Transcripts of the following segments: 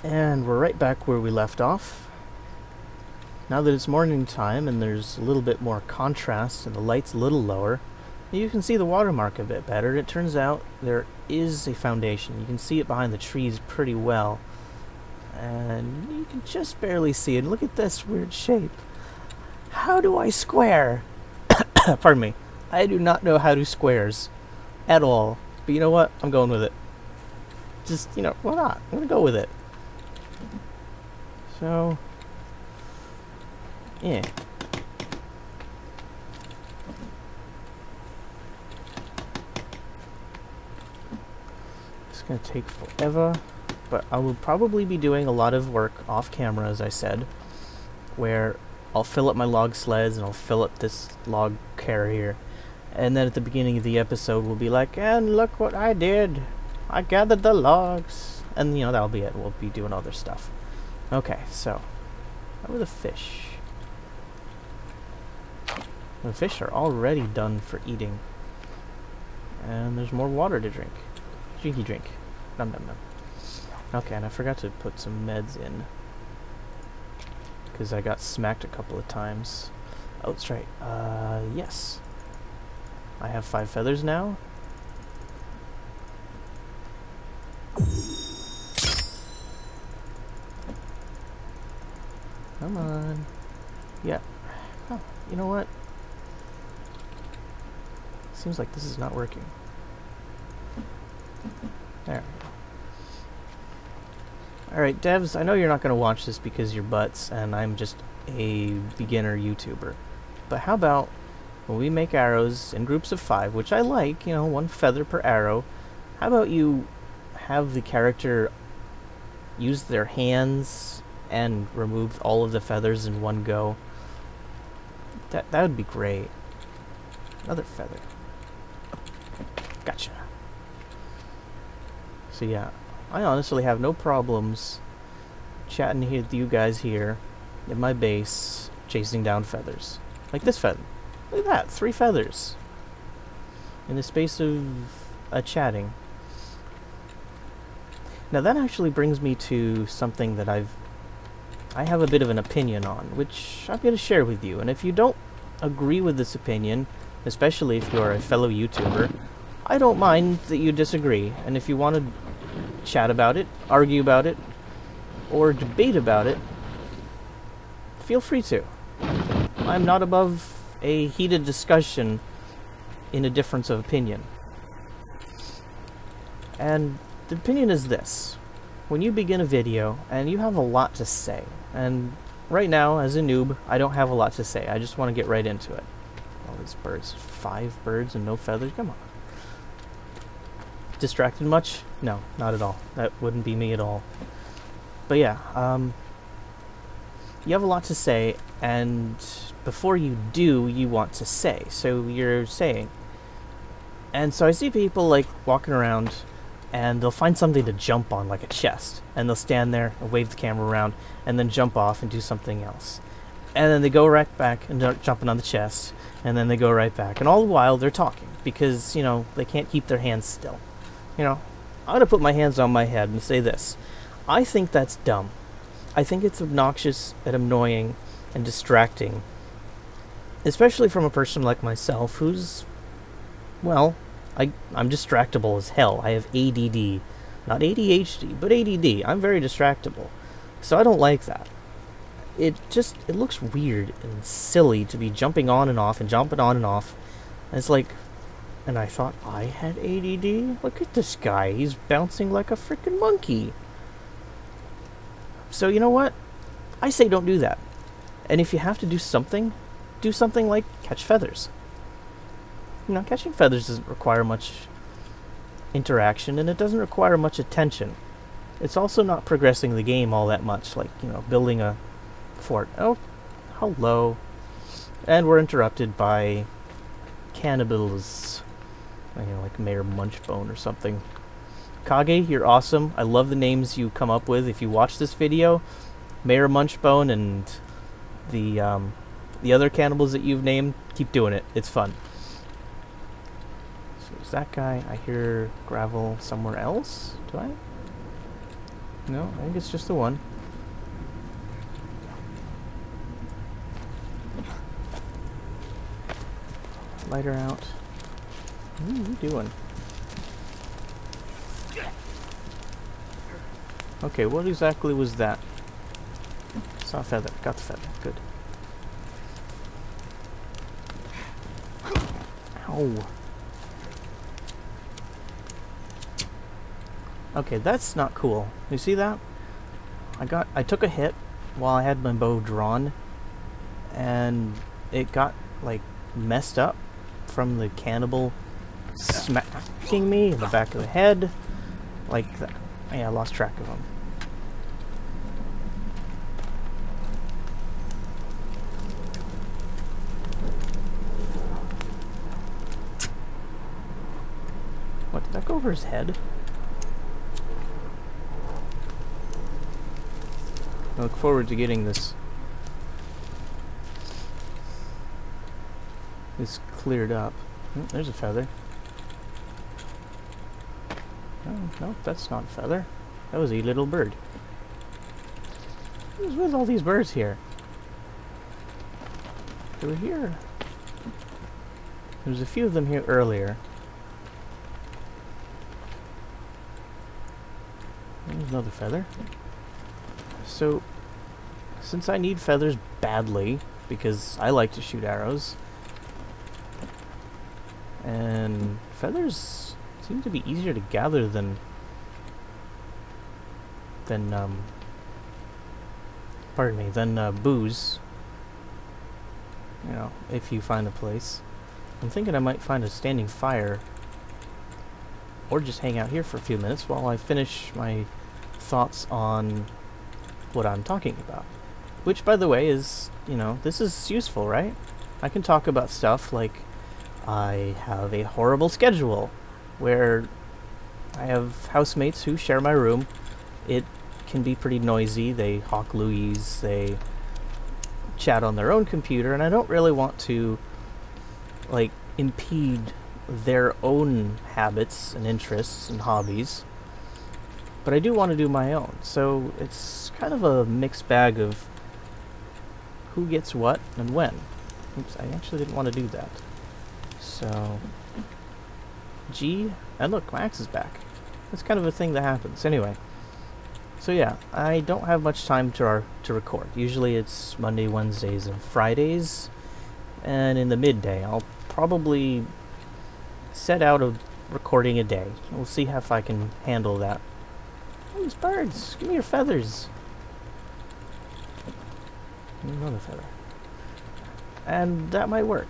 And we're right back where we left off. Now that it's morning time and there's a little bit more contrast and the light's a little lower, you can see the watermark a bit better. It turns out there is a foundation. You can see it behind the trees pretty well. And you can just barely see it. Look at this weird shape. How do I square? Pardon me. I do not know how to squares at all. But you know what? I'm going with it. Just, you know, why not? I'm going to go with it. So, yeah. It's going to take forever, but I will probably be doing a lot of work off camera, as I said, where I'll fill up my log sleds and I'll fill up this log carrier, and then at the beginning of the episode we'll be like, and look what I did. I gathered the logs. And, you know, that'll be it. We'll be doing other stuff. Okay, so, how are the fish? The fish are already done for eating. And there's more water to drink. Drinky drink. Num num num. Okay, and I forgot to put some meds in. Because I got smacked a couple of times. Oh, that's right. Yes. I have 5 feathers now. Come on. Yeah. Oh, you know what? Seems like this is not working. There. Alright, devs, I know you're not going to watch this because you're butts and I'm just a beginner YouTuber. But how about when we make arrows in groups of 5, which I like, you know, 1 feather per arrow, how about you have the character use their hands and remove all of the feathers in one go? That would be great. Another feather. Gotcha. So yeah, I honestly have no problems chatting here with you guys here in my base, chasing down feathers. Like this feather. Look at that, 3 feathers. In the space of chatting. Now that actually brings me to something that I have a bit of an opinion on, which I'm going to share with you. And if you don't agree with this opinion, especially if you're a fellow YouTuber, I don't mind that you disagree. And if you want to chat about it, argue about it, or debate about it, feel free to. I'm not above a heated discussion in a difference of opinion. And the opinion is this. When you begin a video and you have a lot to say, and right now, as a noob, I don't have a lot to say. I just want to get right into it. All these birds. 5 birds and no feathers? Come on. Distracted much? No, not at all. That wouldn't be me at all. But yeah, you have a lot to say, and before you do, you want to say. So you're saying. And so I see people, like, walking around, and they'll find something to jump on, like a chest. And they'll stand there and wave the camera around, and then jump off and do something else. And then they go right back and start jumping on the chest, and then they go right back. And all the while, they're talking, because, you know, they can't keep their hands still. You know, I'm going to put my hands on my head and say this. I think that's dumb. I think it's obnoxious and annoying and distracting. Especially from a person like myself who's, well, I'm distractible as hell. I have ADD. Not ADHD, but ADD. I'm very distractible. So I don't like that. It looks weird and silly to be jumping on and off and jumping on and off. And it's like, and I thought I had ADD? Look at this guy. He's bouncing like a freaking monkey. So you know what? I say don't do that. And if you have to do something like catch feathers. You know, catching feathers doesn't require much interaction, and it doesn't require much attention. It's also not progressing the game all that much, like, you know, building a fort. Oh, hello. And we're interrupted by cannibals. You know, like Mayor Munchbone or something. Kage, you're awesome. I love the names you come up with. If you watch this video, Mayor Munchbone and the other cannibals that you've named, keep doing it. It's fun. So there's that guy. I hear gravel somewhere else. Do I? No, I think it's just the one. Lighter out. What are you doing? Okay, what exactly was that? Saw a feather. Got the feather. Good. Ow. Okay, that's not cool. You see that? I took a hit while I had my bow drawn, and it got, like, messed up from the cannibal smacking me in the back of the head. Like that. Yeah, I lost track of him. What, did that go over his head? I look forward to getting this cleared up. Oh, there's a feather. Oh, no, that's not a feather. That was a little bird. Who's with all these birds here? They were here. There was a few of them here earlier. There's another feather. So, since I need feathers badly, because I like to shoot arrows, and feathers seem to be easier to gather than booze. You know, if you find a place. I'm thinking I might find a standing fire, or just hang out here for a few minutes while I finish my thoughts on what I'm talking about. Which, by the way, is, you know, this is useful, right? I can talk about stuff like I have a horrible schedule where I have housemates who share my room. It can be pretty noisy. They hawk Louise, they chat on their own computer, and I don't really want to, like, impede their own habits and interests and hobbies. But I do want to do my own, so it's kind of a mixed bag of who gets what and when. Oops, I actually didn't want to do that. So, G, and look, my axe is back. That's kind of a thing that happens. Anyway, so yeah, I don't have much time to record. Usually it's Monday, Wednesdays, and Fridays, and in the midday I'll probably set out a recording a day. We'll see if I can handle that. Oh, these birds! Give me your feathers! Another feather. And that might work.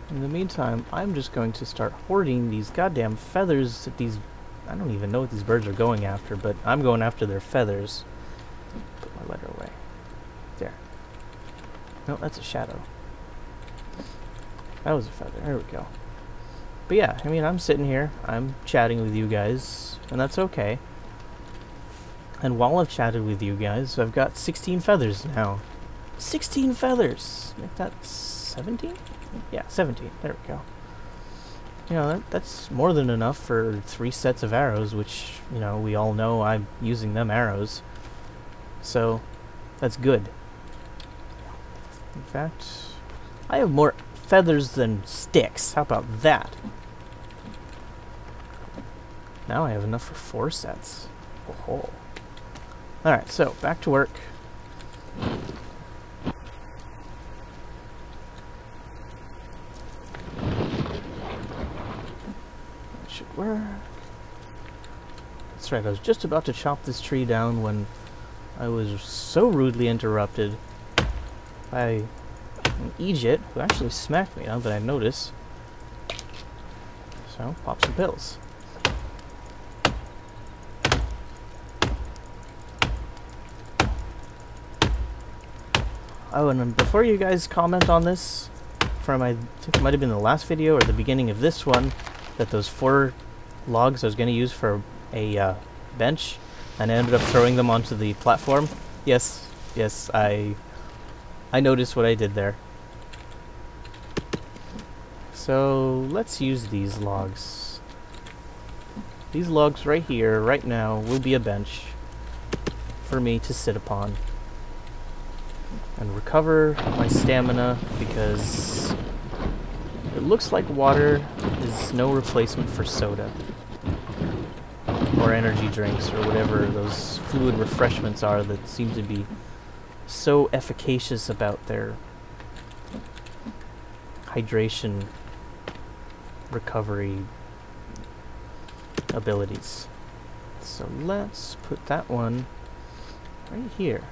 In the meantime, I'm just going to start hoarding these goddamn feathers that these... I don't even know what these birds are going after, but I'm going after their feathers. Put my letter away. There. No, that's a shadow. That was a feather. There we go. But yeah, I mean, I'm sitting here, I'm chatting with you guys, and that's okay. And while I've chatted with you guys, I've got 16 feathers now. 16 feathers! Make that 17? Yeah, 17. There we go. You know, that's more than enough for 3 sets of arrows, which, you know, we all know I'm using them arrows. So, that's good. In fact, I have more feathers than sticks. How about that? Now I have enough for 4 sets. Oh. Alright, so back to work. That should work. That's right, I was just about to chop this tree down when I was so rudely interrupted by an Egypt who actually smacked me, now that I notice. So, pop some pills. Oh, and before you guys comment on this, from I think it might have been the last video or the beginning of this one, that those 4 logs I was going to use for a bench, and I ended up throwing them onto the platform. Yes, I noticed what I did there. So let's use these logs. These logs right here, right now, will be a bench for me to sit upon and recover my stamina, because it looks like water is no replacement for soda or energy drinks or whatever those fluid refreshments are that seem to be so efficacious about their hydration recovery abilities. So let's put that one right here.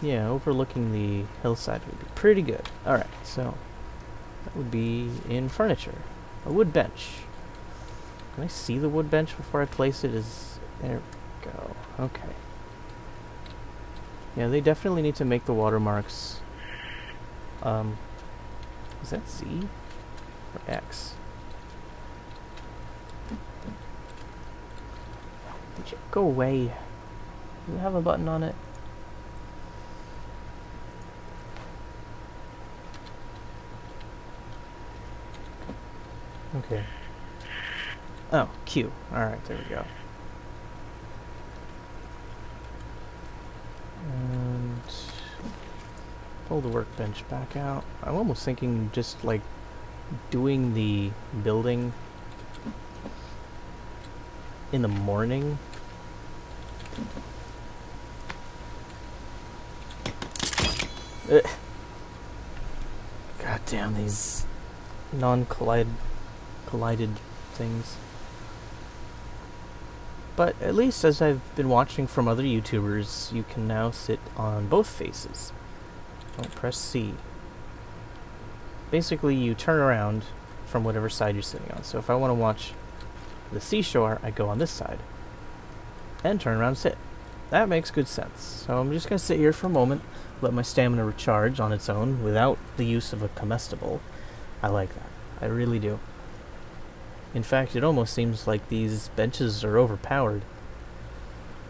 Yeah, overlooking the hillside would be pretty good. Alright, so that would be in furniture. A wood bench. Can I see the wood bench before I place it? There we go. Okay. Yeah, they definitely need to make the watermarks. Is that Z or X? Did you go away? Do you have a button on it? Okay. Oh, Q. Alright, there we go. And pull the workbench back out. I'm almost thinking just like doing the building in the morning. God damn these collided things. But at least, as I've been watching from other YouTubers, you can now sit on both faces. Don't press C. Basically, you turn around from whatever side you're sitting on. So if I want to watch the seashore, I go on this side. And turn around and sit. That makes good sense. So I'm just going to sit here for a moment, let my stamina recharge on its own without the use of a comestible. I like that. I really do. In fact, it almost seems like these benches are overpowered.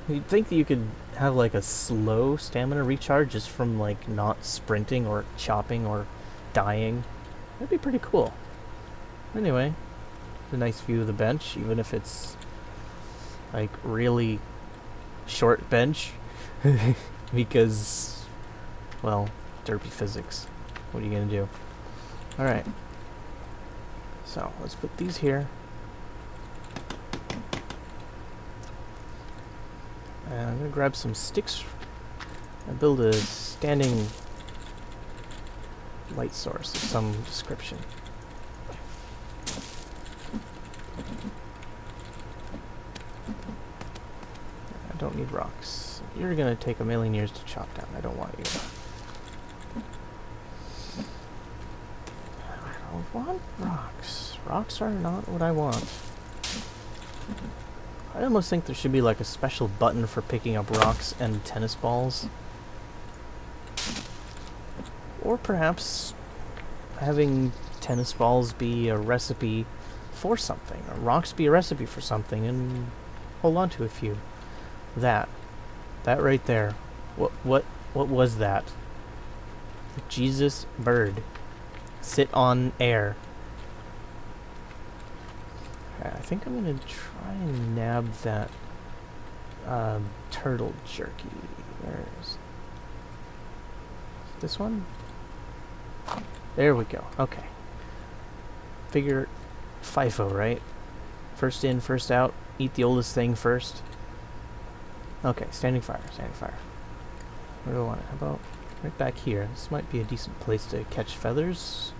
You'd think that you could have like a slow stamina recharge just from like not sprinting or chopping or dying. That'd be pretty cool. Anyway, a nice view of the bench, even if it's like really short bench. Because, well, derpy physics. What are you gonna do? Alright. So, let's put these here. And I'm going to grab some sticks and build a standing light source of some description. I don't need rocks. You're going to take a million years to chop down. I don't want you. I don't want rocks. Rocks are not what I want. I almost think there should be like a special button for picking up rocks and tennis balls. Or perhaps having tennis balls be a recipe for something, or rocks be a recipe for something, and hold on to a few. That right there. What was that? Jesus bird. Sit on air. I think I'm gonna try and nab that turtle jerky. Where is this one? There we go. Okay. Figure FIFO, right? First in, first out. Eat the oldest thing first. Okay, standing fire, standing fire. Where do I want it? How about right back here? This might be a decent place to catch feathers.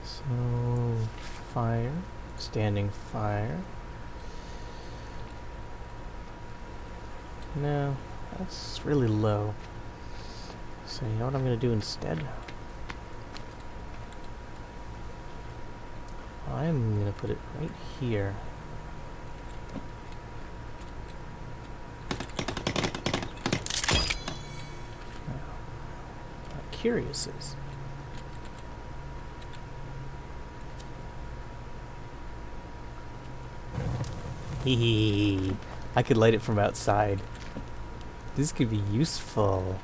So, fire, standing fire. No, that's really low. So, you know what I'm going to do instead? I'm going to put it right here. Now, I'm curious is, I could light it from outside. This could be useful.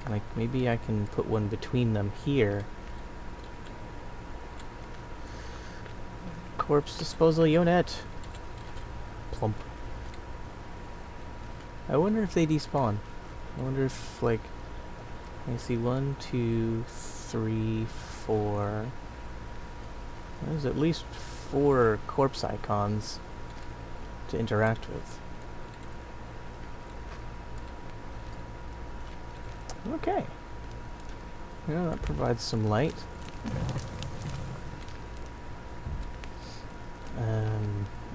Like, maybe I can put one between them here. corpse disposal unit. Plump. I wonder if they despawn. I wonder if, like, I see 1, 2, 3, 4. There's at least 4 corpse icons to interact with. Okay. Yeah, that provides some light.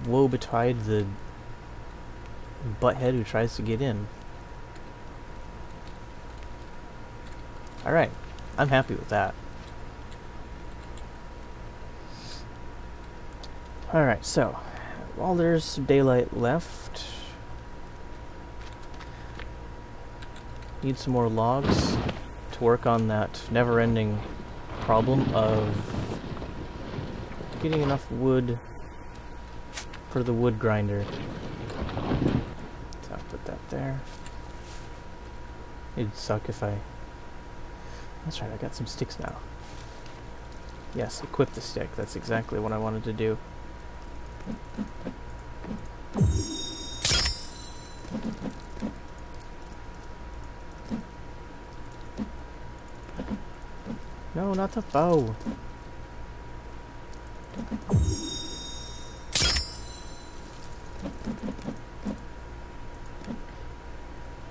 Woe betide the butthead who tries to get in. Alright, I'm happy with that. Alright, so, while there's some daylight left, need some more logs to work on that never-ending problem of getting enough wood for the wood grinder. So I'll put that there. It'd suck if I... That's right, I got some sticks now. Yes, equip the stick. That's exactly what I wanted to do. No, not the bow.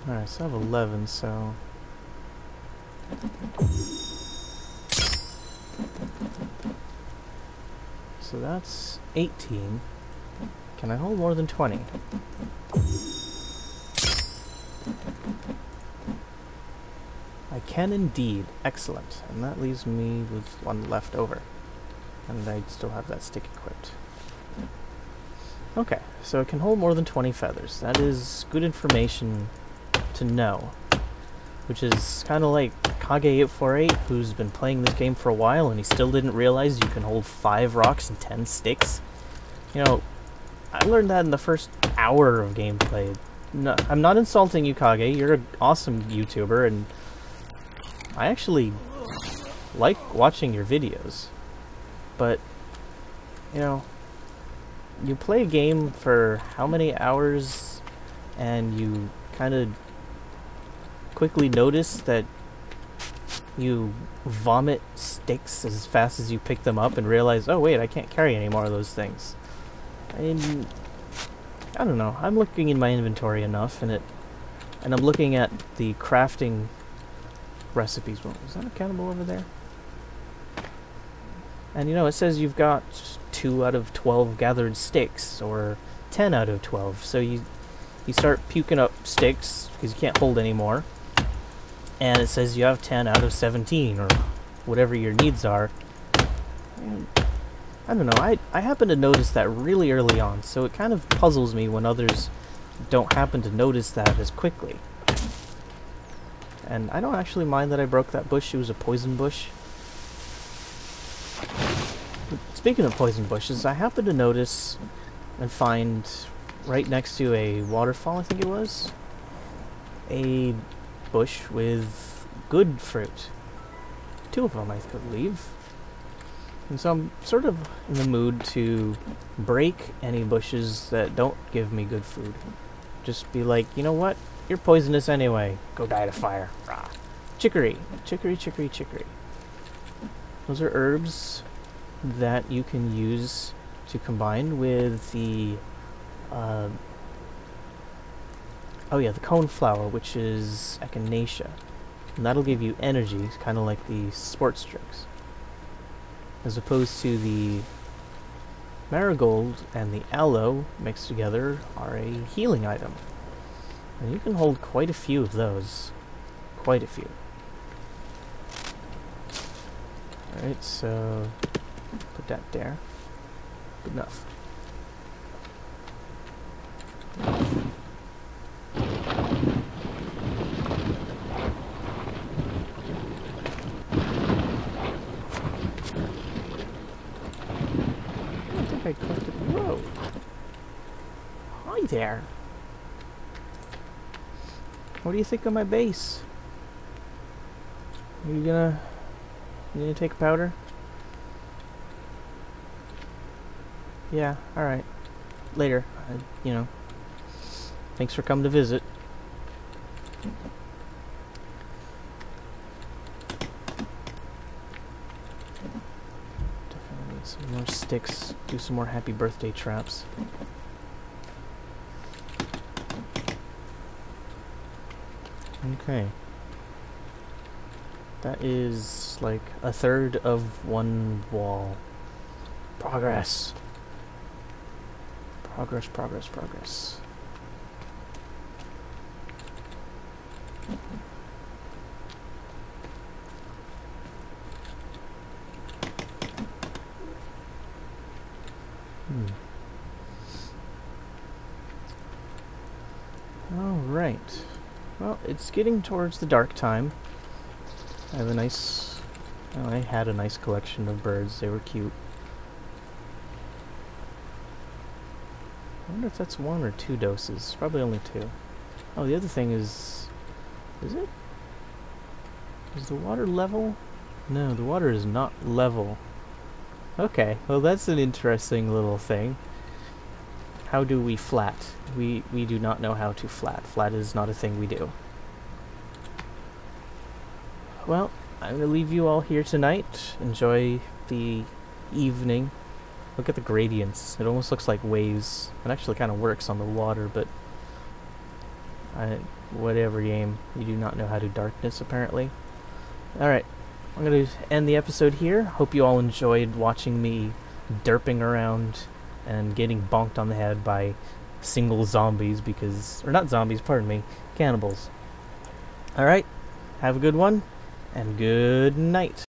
Alright, so I have 11, so... So that's 18. Can I hold more than 20? I can indeed. Excellent. And that leaves me with 1 left over. And I'd still have that stick equipped. Okay, so it can hold more than 20 feathers. That is good information to know. Which is kind of like Kage848, who's been playing this game for a while and he still didn't realize you can hold 5 rocks and 10 sticks. You know, I learned that in the first hour of gameplay. No, I'm not insulting you, Kage. You're an awesome YouTuber, and I actually like watching your videos. But, you know, you play a game for how many hours and you kind of quickly notice that you vomit sticks as fast as you pick them up and realize, oh wait, I can't carry any more of those things. I don't know. I'm looking in my inventory enough, and I'm looking at the crafting recipes. Well, is that a cannibal over there? And you know, it says you've got 2 out of 12 gathered sticks, or 10 out of 12. So you start puking up sticks because you can't hold any more. And it says you have 10 out of 17, or whatever your needs are. And I don't know, I happen to notice that really early on, so it kind of puzzles me when others don't happen to notice that as quickly. And I don't actually mind that I broke that bush. It was a poison bush. But speaking of poison bushes, I happen to notice and find right next to a waterfall, I think it was, a bush with good fruit. 2 of them, I believe. And so I'm sort of in the mood to break any bushes that don't give me good food. Just be like, you know what? You're poisonous anyway. Go die to fire. Rah. Chicory. Chicory, chicory, chicory. Those are herbs that you can use to combine with the... oh yeah, the coneflower, which is echinacea. And that'll give you energy, kind of like the sports drinks. As opposed to the marigold and the aloe mixed together are a healing item. And you can hold quite a few of those. Quite a few. Alright, so put that there. Good enough. I collected. Whoa! Hi there. What do you think of my base? Are you gonna take a powder? Yeah, alright. Later. You know, thanks for coming to visit. Definitely need some more sticks. Do some more happy birthday traps. Okay. That is like a third of one wall. Progress. Progress, progress, progress. Alright. Well, it's getting towards the dark time. I have a nice... Oh, I had a nice collection of birds. They were cute. I wonder if that's 1 or 2 doses. Probably only 2. Oh, the other thing is... Is it? Is the water level? No, the water is not level. Okay, well that's an interesting little thing. How do we flat? We do not know how to flat. Flat is not a thing we do. Well, I'm going to leave you all here tonight. Enjoy the evening. Look at the gradients. It almost looks like waves. It actually kind of works on the water, but... whatever game. You do not know how to darkness, apparently. Alright, I'm going to end the episode here. Hope you all enjoyed watching me derping around and getting bonked on the head by single zombies because... Or not zombies, pardon me. Cannibals. Alright, have a good one, and good night.